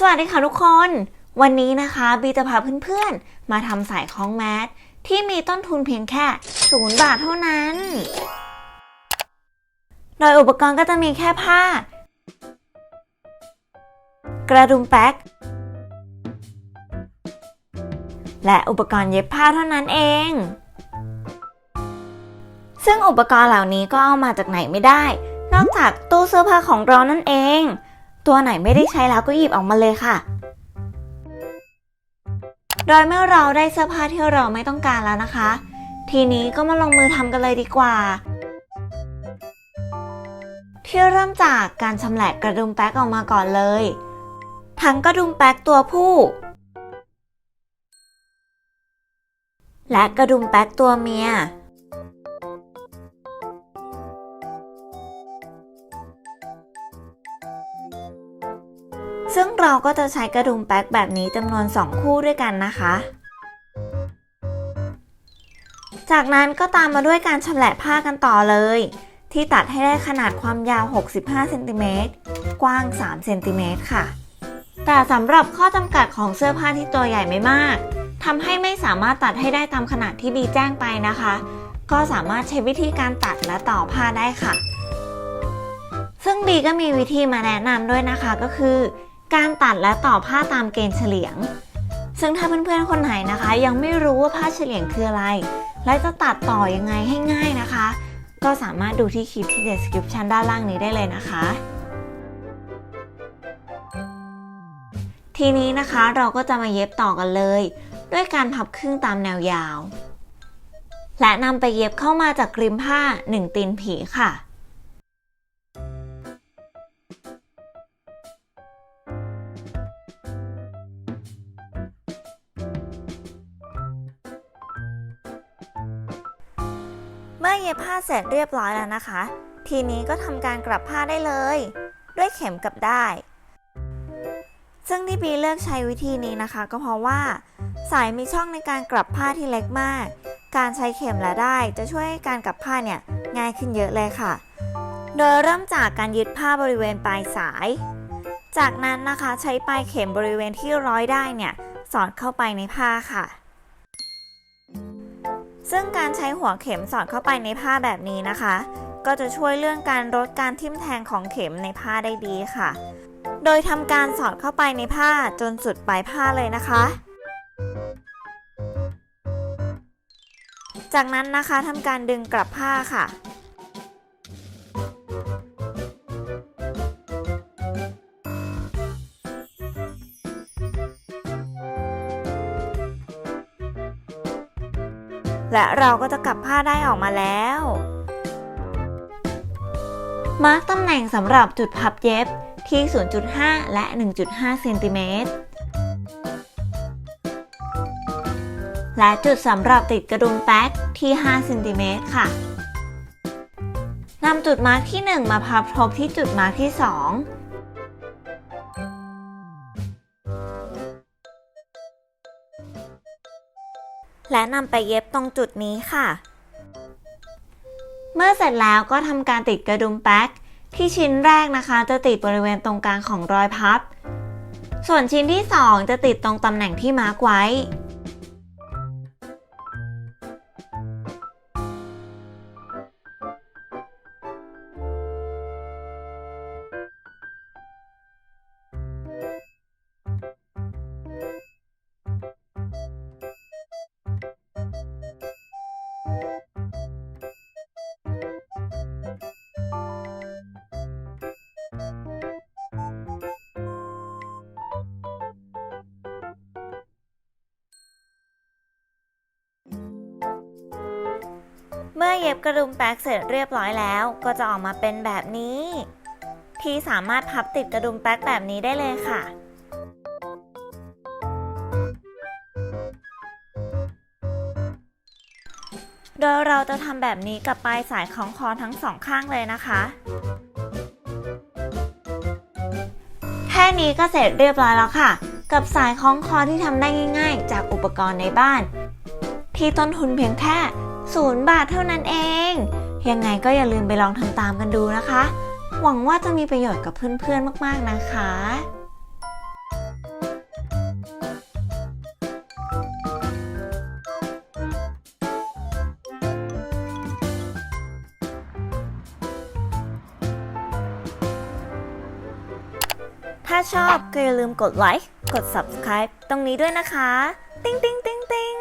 สวัสดีค่ะทุกคนวันนี้นะคะบีจะพาเพื่อนๆมาทำสายคล้องแมสที่มีต้นทุนเพียงแค่0 บาทเท่านั้นโดยอุปกรณ์ก็จะมีแค่ผ้ากระดุมแป๊กและอุปกรณ์เย็บผ้าเท่านั้นเองซึ่งอุปกรณ์เหล่านี้ก็เอามาจากไหนไม่ได้นอกจากตู้เสื้อผ้าของเรานั่นเองตัวไหนไม่ได้ใช้แล้วก็หยิบออกมาเลยค่ะโดยเมื่อเราได้เสื้อผ้าที่เราไม่ต้องการแล้วนะคะทีนี้ก็มาลงมือทำกันเลยดีกว่าที่เริ่มจากการชำแหละกระดุมแป๊กออกมาก่อนเลยทั้งกระดุมแป๊กตัวผู้และกระดุมแป๊กตัวเมียซึ่งเราก็จะใช้กระดุมแป๊กแบบนี้จำนวน2คู่ด้วยกันนะคะจากนั้นก็ตามมาด้วยการชำแหละผ้ากันต่อเลยที่ตัดให้ได้ขนาดความยาว65เซนติเมตรกว้าง3เซนติเมตรค่ะแต่สำหรับข้อจำกัดของเสื้อผ้าที่ตัวใหญ่ไม่มากทำให้ไม่สามารถตัดให้ได้ตามขนาดที่บีแจ้งไปนะคะก็สามารถใช้วิธีการตัดและต่อผ้าได้ค่ะซึ่งบีก็มีวิธีมาแนะนำด้วยนะคะก็คือการตัดและต่อผ้าตามเกณฑ์เฉลียงซึ่งถ้าเพื่อนๆคนไหนนะคะยังไม่รู้ว่าผ้าเฉลียงคืออะไรและจะตัดต่อยังไงให้ง่ายนะคะก็สามารถดูที่คลิปที่ description ด้านล่างนี้ได้เลยนะคะทีนี้นะคะเราก็จะมาเย็บต่อกันเลยด้วยการพับครึ่งตามแนวยาวและนำไปเย็บเข้ามาจากริมผ้า1ตีนผีค่ะเมื่อเย็บผ้าเสร็จเรียบร้อยแล้วนะคะทีนี้ก็ทำการกลับผ้าได้เลยด้วยเข็มกับด้ายซึ่งที่บีเลือกใช้วิธีนี้นะคะก็เพราะว่าสายมีช่องในการกลับผ้าที่เล็กมากการใช้เข็มและด้ายจะช่วยให้การกลับผ้าเนี่ยง่ายขึ้นเยอะเลยค่ะโดยเริ่มจากการยึดผ้าบริเวณปลายสายจากนั้นนะคะใช้ปลายเข็มบริเวณที่ร้อยได้เนี่ยสอดเข้าไปในผ้าค่ะซึ่งการใช้หัวเข็มสอดเข้าไปในผ้าแบบนี้นะคะก็จะช่วยเรื่องการลดการทิ่มแทงของเข็มในผ้าได้ดีค่ะโดยทำการสอดเข้าไปในผ้าจนสุดปลายผ้าเลยนะคะจากนั้นนะคะทำการดึงกลับผ้าค่ะและเราก็จะกลับผ้าได้ออกมาแล้วมาร์กตำแหน่งสำหรับจุดพับเย็บที่ 0.5 และ 1.5 เซนติเมตรและจุดสำหรับติดกระดุมแป๊กที่5เซนติเมตรค่ะนำจุดมาร์กที่1มาพับทบที่จุดมาร์กที่2และนำไปเย็บตรงจุดนี้ค่ะเมื่อเสร็จแล้วก็ทำการติดกระดุมแป๊กที่ชิ้นแรกนะคะจะติดบริเวณตรงกลางของรอยพับส่วนชิ้นที่2จะติดตรงตำแหน่งที่มาร์กไว้เมื่อเย็บกระดุมแป๊กเสร็จเรียบร้อยแล้วก็จะออกมาเป็นแบบนี้ที่สามารถพับติดกระดุมแป๊กแบบนี้ได้เลยค่ะโดยเราจะทำแบบนี้กับปลายสายคล้องคอทั้งสองข้างเลยนะคะแค่นี้ก็เสร็จเรียบร้อยแล้วค่ะกับสายคล้องคอที่ทำได้ง่ายๆจากอุปกรณ์ในบ้านที่ต้นทุนเพียงแค่0 บาทเท่านั้นเองยังไงก็อย่าลืมไปลองทำตามกันดูนะคะหวังว่าจะมีประโยชน์กับเพื่อนๆมากๆนะคะ ถ้าชอบก็อย่าลืมกดไลค์ กด subscribe ตรงนี้ด้วยนะคะ ติ๊งติ๊งติ๊งติ๊ง